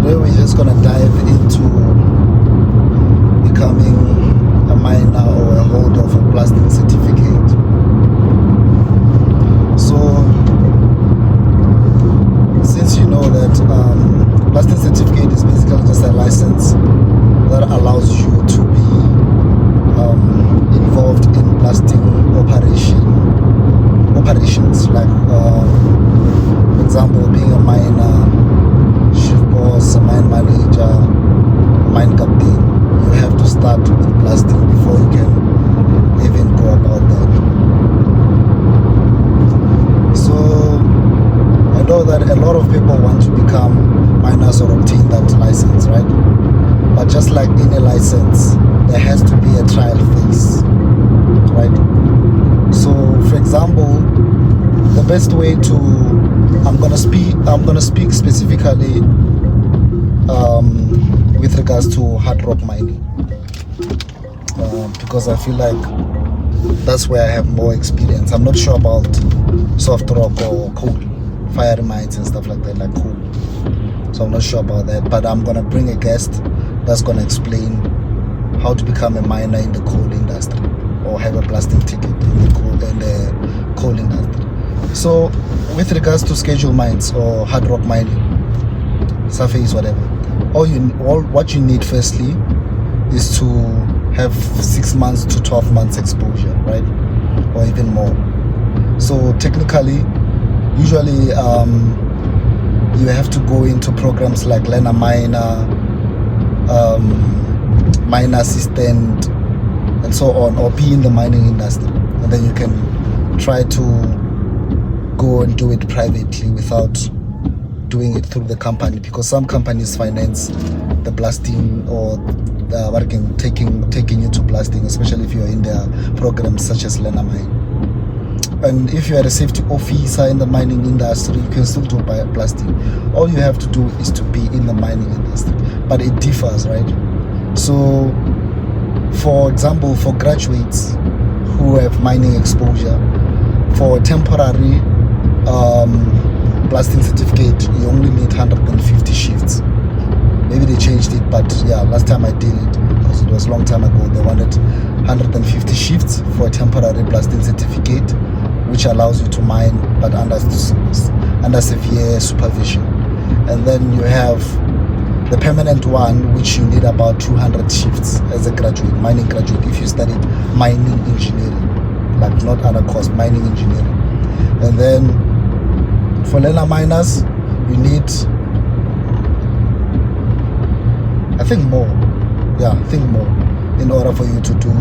Today we're just gonna dive into becoming a miner or a holder of a blasting certificate. So since you know that blasting certificate is basically just a license that allows you to be involved in blasting operations, like for example, being a miner, shift boss, a mine manager, a mine captain. You have to start with blasting before you can even go about that. So I know that a lot of people want to become miners or obtain that license, right? But just like any license, there has to be a trial phase, right? So for example, the best way to I'm gonna speak specifically with regards to hard rock mining, because I feel like that's where I have more experience. I'm not sure about soft rock or coal, fire mines and stuff like that, like coal. So I'm not sure about that, but I'm gonna bring a guest that's gonna explain how to become a miner in the coal industry or have a blasting ticket in the coal industry. So with regards to schedule mines or hard rock mining, surface, whatever, what you need firstly is to have 6 months to 12 months exposure, right? Or even more. So technically, usually you have to go into programs like learner miner, miner assistant, and so on, or be in the mining industry, and then you can try to go and do it privately without doing it through the company, because some companies finance the blasting or the working, taking you to blasting, especially if you're in their programs such as learner mine. And if you are a safety officer in the mining industry, you can still do blasting. All you have to do is to be in the mining industry, but it differs, right? So for example, for graduates who have mining exposure, for temporary blasting certificate, you only need 150 shifts. Maybe they changed it, but yeah, last time I did it, because it was a long time ago, they wanted 150 shifts for a temporary blasting certificate, which allows you to mine, but under severe supervision. And then you have the permanent one, which you need about 200 shifts as a graduate, mining graduate, if you studied mining engineering, like not other course, mining engineering. And then for learner miners, you need, I think more in order for you to do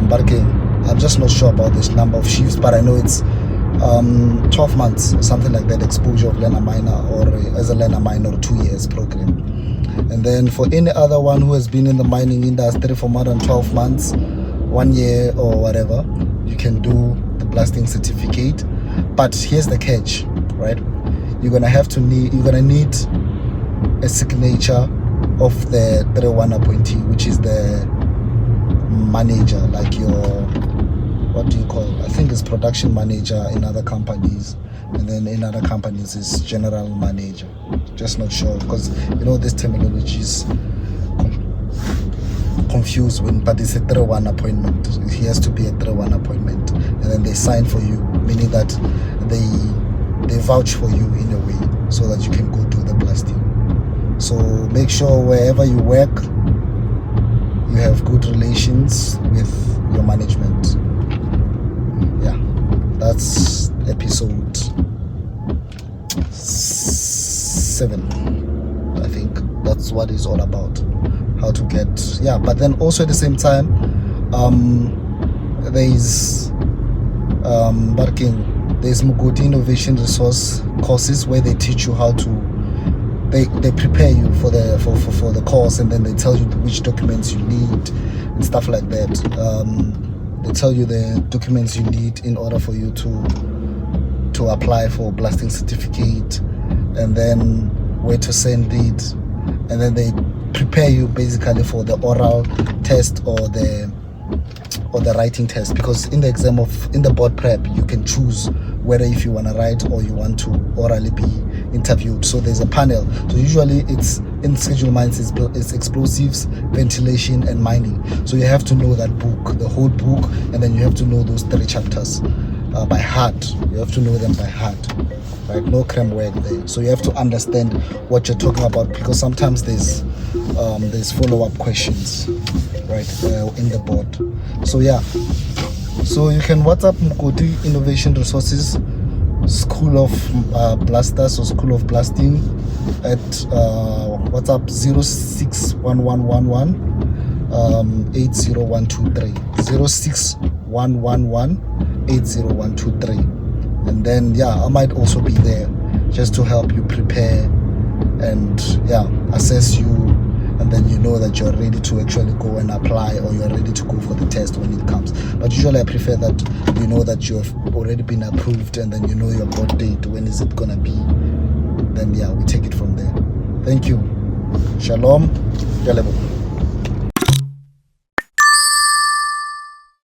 barking. I'm just not sure about this number of shifts, but I know it's 12 months or something like that exposure of learner miner, or as a learner miner, 2 years program. And then for any other one who has been in the mining industry for more than 12 months, 1 year or whatever, you can do the blasting certificate. But here's the catch, right? You're gonna need a signature of the 3-1 appointee, which is the manager, like your, what do you call it? I think it's production manager in other companies, and then in other companies is general manager. Just not sure, because you know this terminology is confused but it's a 3-1 appointment. He has to be a 3-1 appointment, and then they sign for you, meaning that they vouch for you in a way so that you can go do the blasting. So make sure wherever you work, you have good relations with your management. Yeah, that's episode 7. I think that's what it's all about. How to get, yeah, but then also at the same time, there's Mugodi Innovation Resource courses where they teach you how to, they prepare you for the course, and then they tell you which documents you need and stuff like that. They tell you the documents you need in order for you to apply for blasting certificate, and then where to send it, and then they prepare you basically for the oral test or the writing test, because in the board prep you can choose whether if you want to write or you want to orally be interviewed. So there's a panel. So usually it's in Schedule Mines, it's explosives, ventilation, and mining. So you have to know that book, the whole book, and then you have to know those 3 chapters by heart. You have to know them by heart, right? No cram work there. So you have to understand what you're talking about, because sometimes there's follow-up questions, right, in the board. So yeah, so you can WhatsApp Mkoti Innovation Resources School of Blasters or School of Blasting at WhatsApp 061111 80123 06111 80123. And then yeah, I might also be there just to help you prepare and yeah, assess you, and then you know that you're ready to actually go and apply, or you're ready to go for the test when it comes. But usually I prefer that you know that you have already been approved, and then you know your board date, when is it gonna be. Then yeah, we take it from there. Thank you. Shalom. Jalebo.